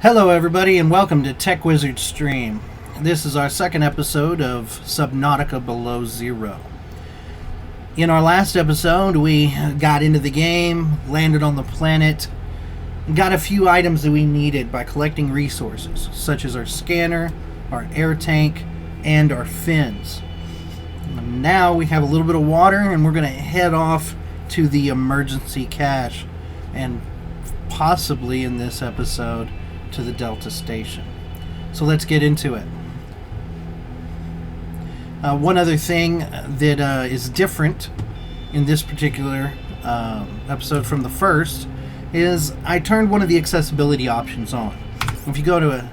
Hello everybody and welcome to Tech Wizard Stream. This is our second episode of Subnautica Below Zero. In our last episode we got into the game, landed on the planet, and got a few items that we needed by collecting resources, such as our scanner, our air tank, and our fins. Now we have a little bit of water and we're going to head off to the emergency cache and possibly in this episode to the Delta station. So let's get into it. One other thing that is different in this particular episode from the first is I turned one of the accessibility options on. If you go to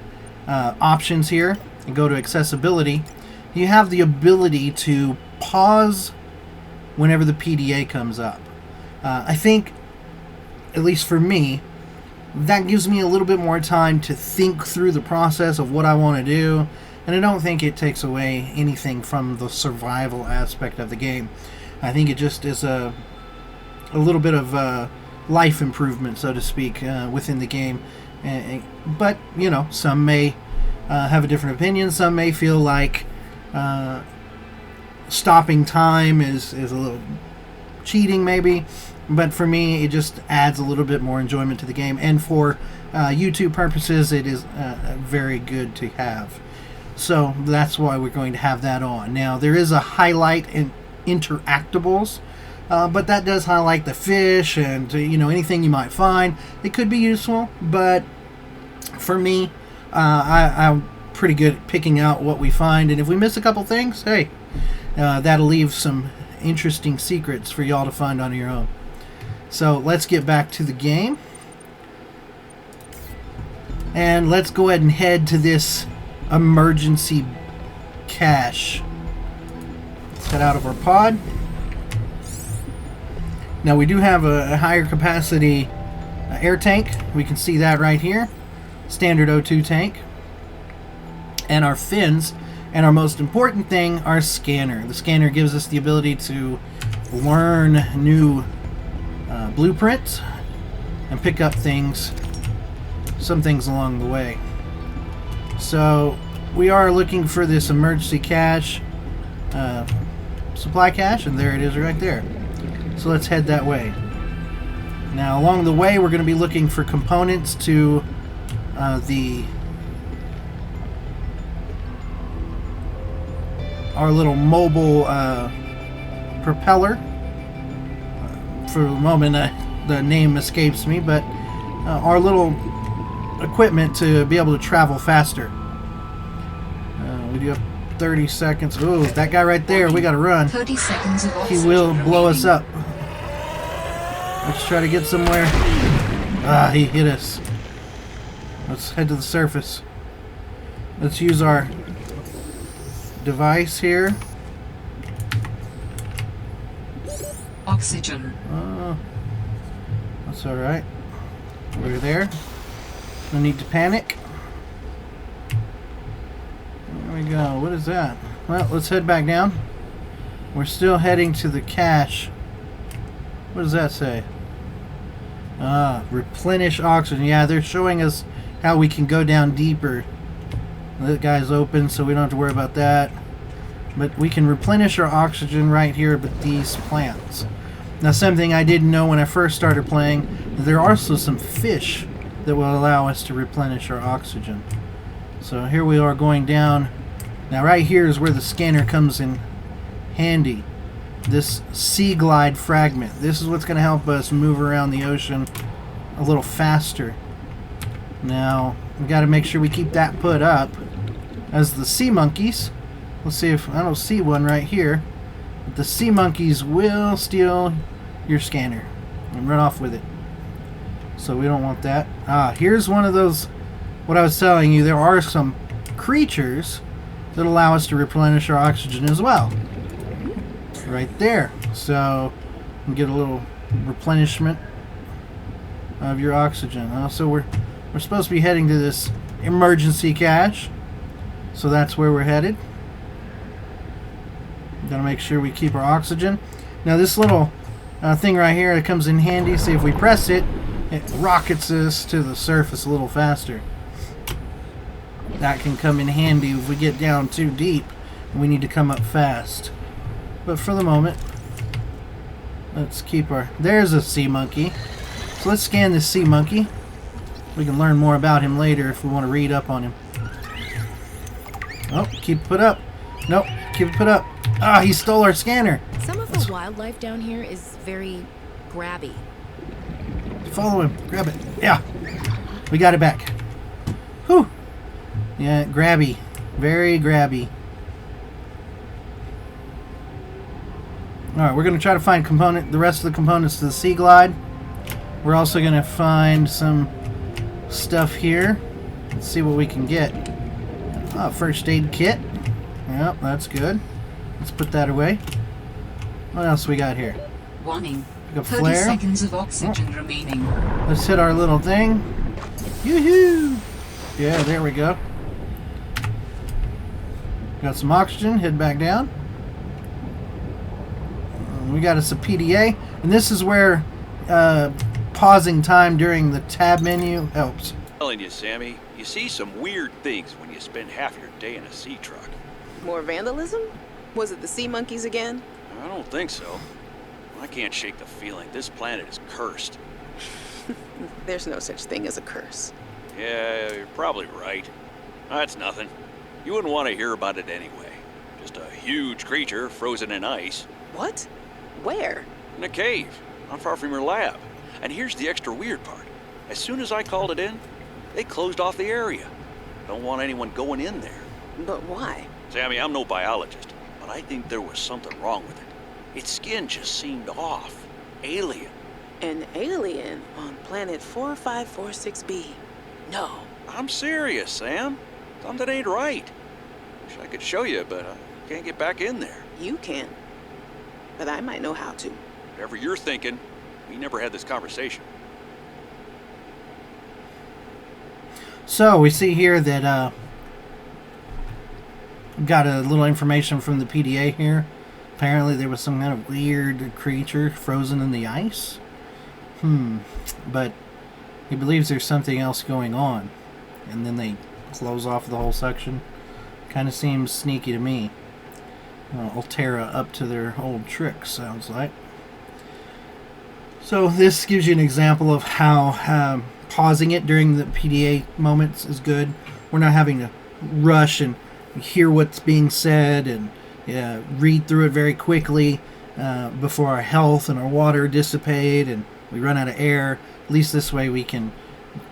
options here and go to accessibility, you have the ability to pause whenever the PDA comes up. I think, at least for me, that gives me a little bit more time to think through the process of what I want to do, and I don't think it takes away anything from the survival aspect of the game. I think it just is a little bit of life improvement, so to speak, within the game. But, you know, some may have a different opinion. Some may feel like stopping time is a little cheating, maybe. But for me, it just adds a little bit more enjoyment to the game. And for YouTube purposes, it is very good to have. So that's why we're going to have that on. Now, there is a highlight in interactables, but that does highlight the fish and anything you might find. It could be useful, but for me, I'm pretty good at picking out what we find. And if we miss a couple things, hey, that'll leave some interesting secrets for y'all to find on your own. So let's get back to the game. And let's go ahead and head to this emergency cache. Let's head out of our pod. Now we do have a higher capacity air tank. We can see that right here. Standard O2 tank. And our fins. And our most important thing, our scanner. The scanner gives us the ability to learn new blueprints and pick up some things along the way. So we are looking for this emergency cache, supply cache, and there it is right there. So let's head that way. Now along the way we're going to be looking for components to our little mobile propeller. For the moment, the name escapes me, but our little equipment to be able to travel faster. We do have 30 seconds. Oh, that guy right there, we gotta run. 30 seconds of he will blow us up. Let's try to get somewhere. Ah, he hit us. Let's head to the surface. Let's use our device here. Oxygen. That's alright. We're there. No need to panic. There we go. What is that? Well, let's head back down. We're still heading to the cache. What does that say? Replenish oxygen. Yeah, they're showing us how we can go down deeper. That guy's open, so we don't have to worry about that. But we can replenish our oxygen right here with these plants. Now, something I didn't know when I first started playing, there are also some fish that will allow us to replenish our oxygen. So here we are going down. Now right here is where the scanner comes in handy. This sea glide fragment. This is what's going to help us move around the ocean a little faster. Now, we got to make sure we keep that put up. As the sea monkeys, let's see if I don't see one right here. But the sea monkeys will steal your scanner and run off with it. So we don't want that. Here's one of those, what I was telling you, there are some creatures that allow us to replenish our oxygen as well. Right there. So you can get a little replenishment of your oxygen. So we're supposed to be heading to this emergency cache. So that's where we're headed. Gotta make sure we keep our oxygen. Now this little thing right here that comes in handy, see if we press it, it rockets us to the surface a little faster. that can come in handy if we get down too deep and we need to come up fast. But for the moment, let's keep our... There's a sea monkey. So let's scan this sea monkey. We can learn more about him later if we want to read up on him. Oh, keep it put up. Nope, keep it put up. Ah, he stole our scanner. Some of the wildlife down here is very grabby. Follow him. Grab it. Yeah. We got it back. Whew. Yeah, grabby. Very grabby. Alright, we're going to try to find the rest of the components to the Sea Glide. We're also going to find some stuff here. Let's see what we can get. Oh, first aid kit. Yep, that's good. Let's put that away. What else we got here? Warning. 30 flare. Seconds of oxygen remaining. Let's hit our little thing. Yoo-hoo! Yeah, there we go. Got some oxygen. Head back down. We got us a PDA. And this is where pausing time during the tab menu helps. I'm telling you, Sammy, you see some weird things when you spend half your day in a sea truck. More vandalism? Was it the sea monkeys again? I don't think so. I can't shake the feeling this planet is cursed. There's no such thing as a curse. Yeah, you're probably right. That's nothing. You wouldn't want to hear about it anyway. Just a huge creature frozen in ice. What? Where? In a cave, not far from your lab. And here's the extra weird part. As soon as I called it in, they closed off the area. Don't want anyone going in there. But why? Sammy, I'm no biologist, but I think there was something wrong with it. Its skin just seemed off. Alien. An alien on planet 4546b. No. I'm serious, Sam. Something ain't right. Wish I could show you, but I can't get back in there. You can. But I might know how to. Whatever you're thinking, we never had this conversation. So we see here that got a little information from the PDA here. Apparently there was some kind of weird creature frozen in the ice. But he believes there's something else going on. And then they close off the whole section. Kind of seems sneaky to me. Altera up to their old trick, sounds like. So this gives you an example of how pausing it during the PDA moments is good. We're not having to rush and hear what's being said and read through it very quickly before our health and our water dissipate and we run out of air. At least this way we can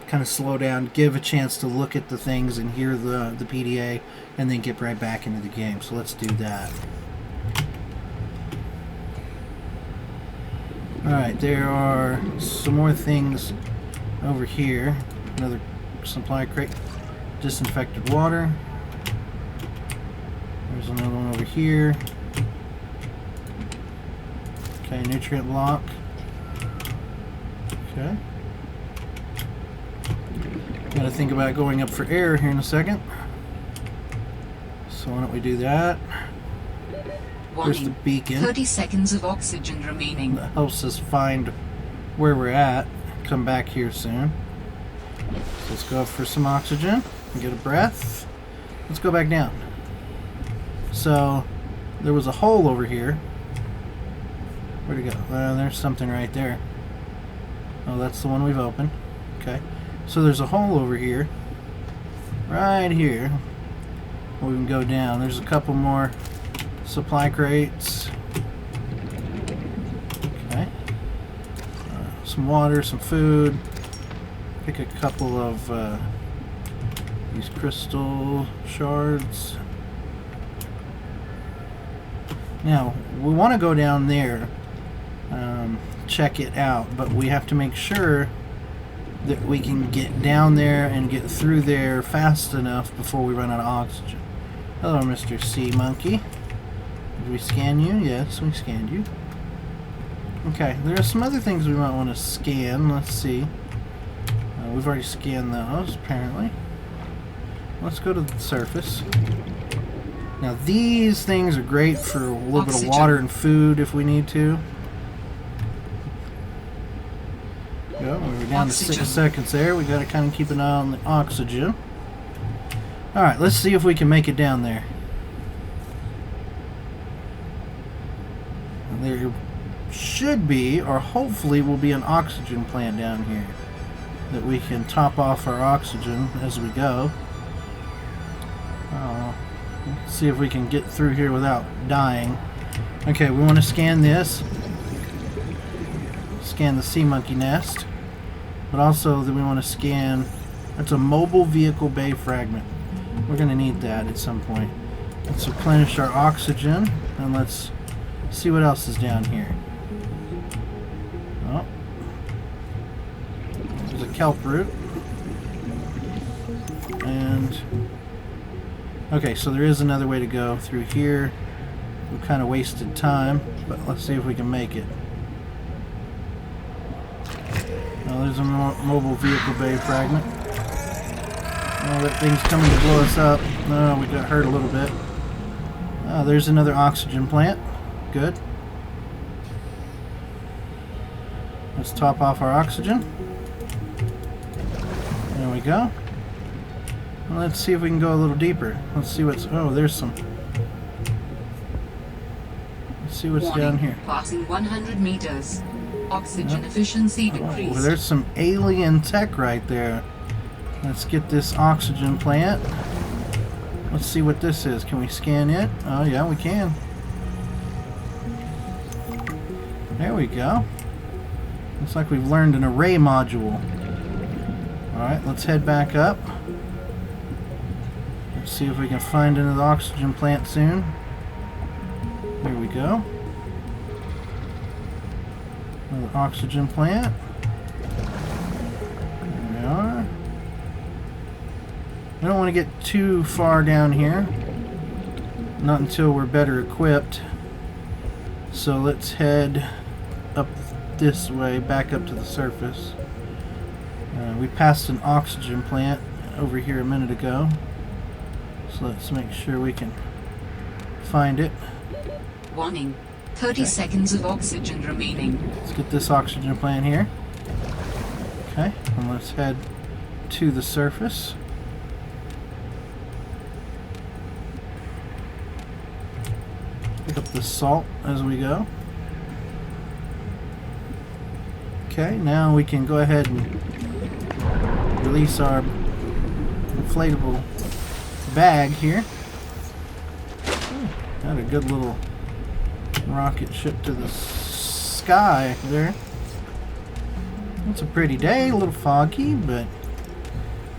kind of slow down, give a chance to look at the things and hear the PDA, and then get right back into the game. So let's do that. Alright, there are some more things over here. Another supply crate. Disinfected water. There's another one over here. Okay, nutrient block. Okay. Gotta think about going up for air here in a second. So why don't we do that? There's the beacon. 30 seconds of oxygen remaining. That helps us find where we're at. Come back here soon. So let's go up for some oxygen and get a breath. Let's go back down. So there was a hole over here. Where'd it go? Well, there's something right there. Oh, that's the one we've opened. Okay. So there's a hole over here. Right here. We can go down. There's a couple more supply crates. Okay. Some water, some food. Pick a couple of these crystal shards. Now, we want to go down there, check it out, but we have to make sure that we can get down there and get through there fast enough before we run out of oxygen. Hello, Mr. Sea Monkey. Did we scan you? Yes, we scanned you. Okay, there are some other things we might want to scan. Let's see. We've already scanned those, apparently. Let's go to the surface. Now, these things are great for a little bit of water and food if we need to. Go, we're down to 6 seconds there. We got to kind of keep an eye on the oxygen. Alright, let's see if we can make it down there. There should be, or hopefully will be, an oxygen plant down here that we can top off our oxygen as we go. Let's see if we can get through here without dying. Okay, we want to scan this. Scan the sea monkey nest. But also that we want to scan... That's a mobile vehicle bay fragment. We're going to need that at some point. Let's replenish our oxygen. And let's see what else is down here. Oh. There's a kelp root. And... Okay, so there is another way to go through here. We kind of wasted time, but let's see if we can make it. Oh, there's a mobile vehicle bay fragment. Oh, that thing's coming to blow us up. Oh, we got hurt a little bit. Oh, there's another oxygen plant. Good. Let's top off our oxygen. There we go. Well, let's see if we can go a little deeper. Let's see what's... Oh, there's some... Let's see what's Warning, down here. Passing 100 meters. Oxygen efficiency decreased. Oh, there's some alien tech right there. Let's get this oxygen plant. Let's see what this is. Can we scan it? Oh, yeah, we can. There we go. Looks like we've learned an array module. Alright, let's head back up. Let's see if we can find another oxygen plant soon. There we go. Another oxygen plant. There we are. We don't want to get too far down here. Not until we're better equipped. So let's head up this way, back up to the surface. We passed an oxygen plant over here a minute ago. So let's make sure we can find it. Warning, 30 seconds of oxygen remaining. Let's get this oxygen plant here. Okay, and let's head to the surface. Pick up the salt as we go. Okay, now we can go ahead and release our inflatable bag here. Got a good little rocket ship to the sky there. It's a pretty day, a little foggy, but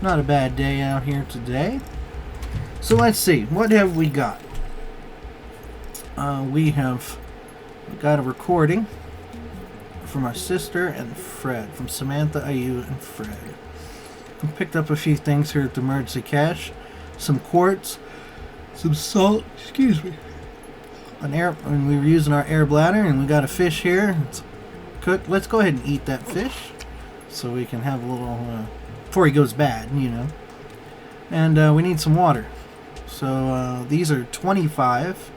not a bad day out here today. So let's see, what have we got? We have got a recording from our sister and Fred, from Samantha, Ayu, and Fred. We picked up a few things here at the emergency cache. Some quartz, some salt, excuse me. An air, and we were using our air bladder, and we got a fish here. It's cooked. Let's go ahead and eat that fish, so we can have a little before he goes bad, you know. And we need some water. So these are 25,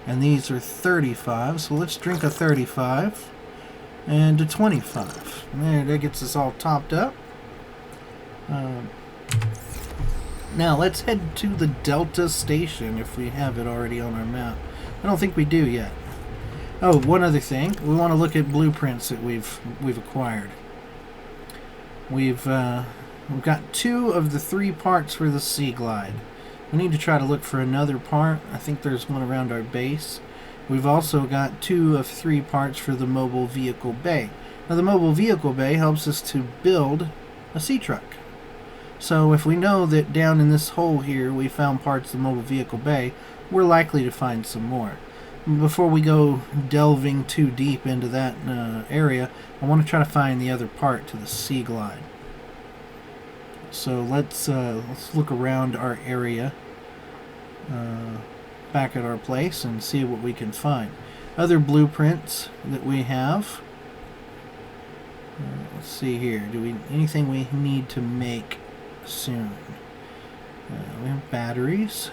and these are 35. So let's drink a 35 and a 25. There, that gets us all topped up. Now let's head to the Delta station if we have it already on our map. I don't think we do yet. Oh, one other thing. We want to look at blueprints that we've acquired. We've got 2 of the 3 parts for the Sea Glide. We need to try to look for another part. I think there's one around our base. We've also got 2 of 3 parts for the mobile vehicle bay. Now the mobile vehicle bay helps us to build a sea truck. So if we know that down in this hole here we found parts of the mobile vehicle bay, we're likely to find some more. Before we go delving too deep into that area, I want to try to find the other part to the Sea Glide. So let's look around our area back at our place and see what we can find. Other blueprints that we have. Let's see here. Anything we need to make soon? We have batteries.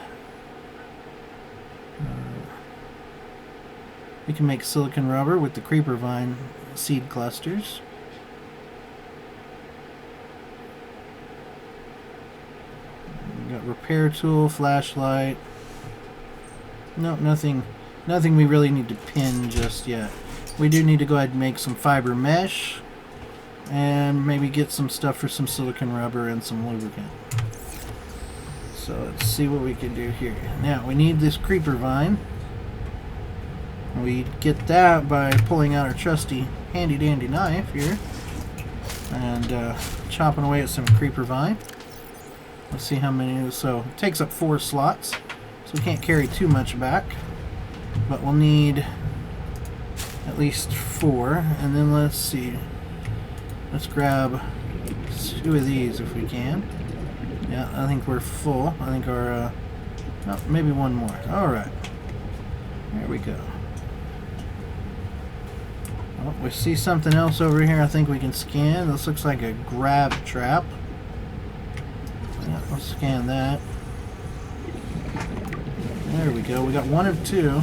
We can make silicon rubber with the creeper vine seed clusters. We got repair tool, flashlight. Nope, nothing we really need to pin just yet. We do need to go ahead and make some fiber mesh and maybe get some stuff for some silicone rubber and some lubricant. So let's see what we can do here. Now we need this creeper vine. We get that by pulling out our trusty handy dandy knife here and chopping away at some creeper vine. Let's see how many. So it takes up 4 slots, so we can't carry too much back, but we'll need at least 4. And then let's see, let's grab 2 of these if we can. Yeah, I think we're full. I think our oh, maybe 1 more. All right, there we go. Oh, we see something else over here I think we can scan. This looks like a grab trap. Yeah, let's scan that. There we go. We got 1 of 2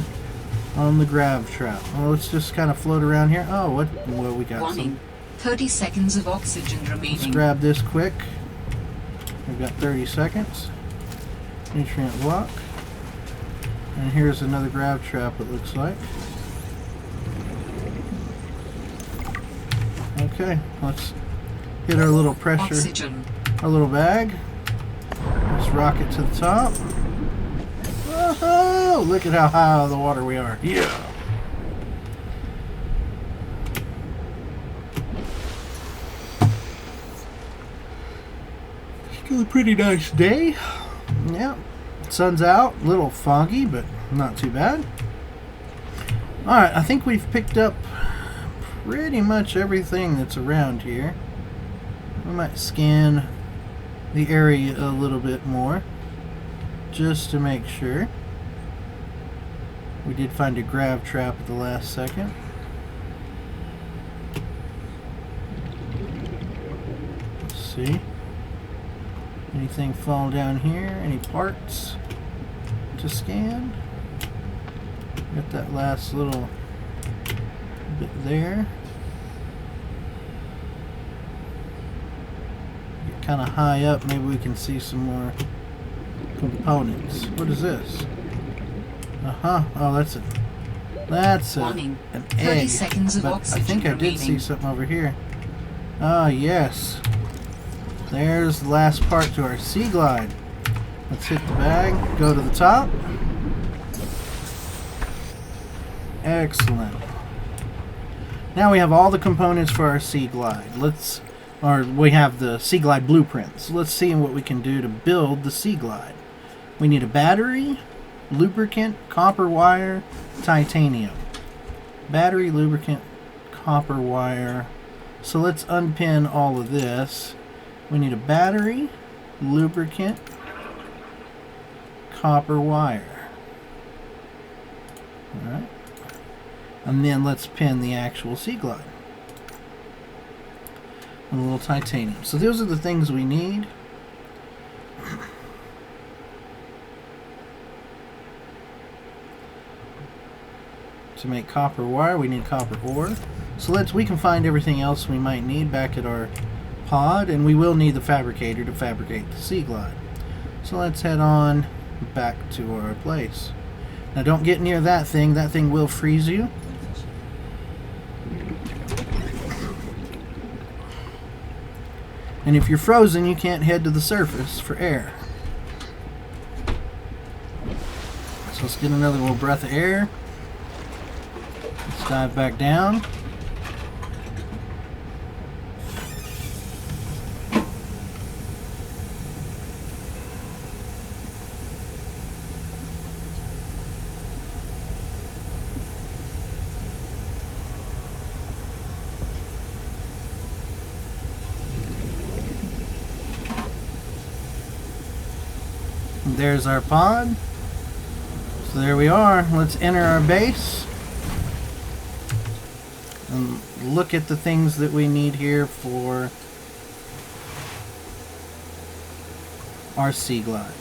on the grab trap. Well, let's just kind of float around here. Oh, what we got? Warning. 30 seconds of oxygen remaining. Let's grab this quick. We've got 30 seconds. Nutrient block. And here's another grab trap, it looks like. Okay, let's hit our little pressure, Oxygen. our little bag. Let's rock it to the top. Whoa! Look at how high out of the water we are. Yeah! Still a pretty nice day. Yeah, sun's out, a little foggy, but not too bad. Alright, I think we've picked up pretty much everything that's around here. We might scan the area a little bit more just to make sure. We did find a grab trap at the last second. Let's see. Anything fall down here? Any parts to scan? Got that last little bit there. Get kind of high up, maybe we can see some more components. What is this? Oh, that's Warning. an 30 egg. seconds of But I oxygen think I did remaining. see something over here. Ah, yes. There's the last part to our sea glide. Let's hit the bag, go to the top. Excellent. Now we have all the components for our sea glide. We have the sea glide blueprints. Let's see what we can do to build the sea glide. We need a battery, lubricant, copper wire, titanium. Battery, lubricant, copper wire. So let's unpin all of this. We need a battery, lubricant, copper wire. Alright. And then let's pin the actual sea glide. And a little titanium. So those are the things we need. To make copper wire, we need copper ore. So we can find everything else we might need back at our pod, and we will need the fabricator to fabricate the sea glide. So let's head on back to our place. Now don't get near that thing will freeze you. And if you're frozen, you can't head to the surface for air. So let's get another little breath of air. Let's dive back down. There's our pod. So there we are. Let's enter our base and look at the things that we need here for our sea glide.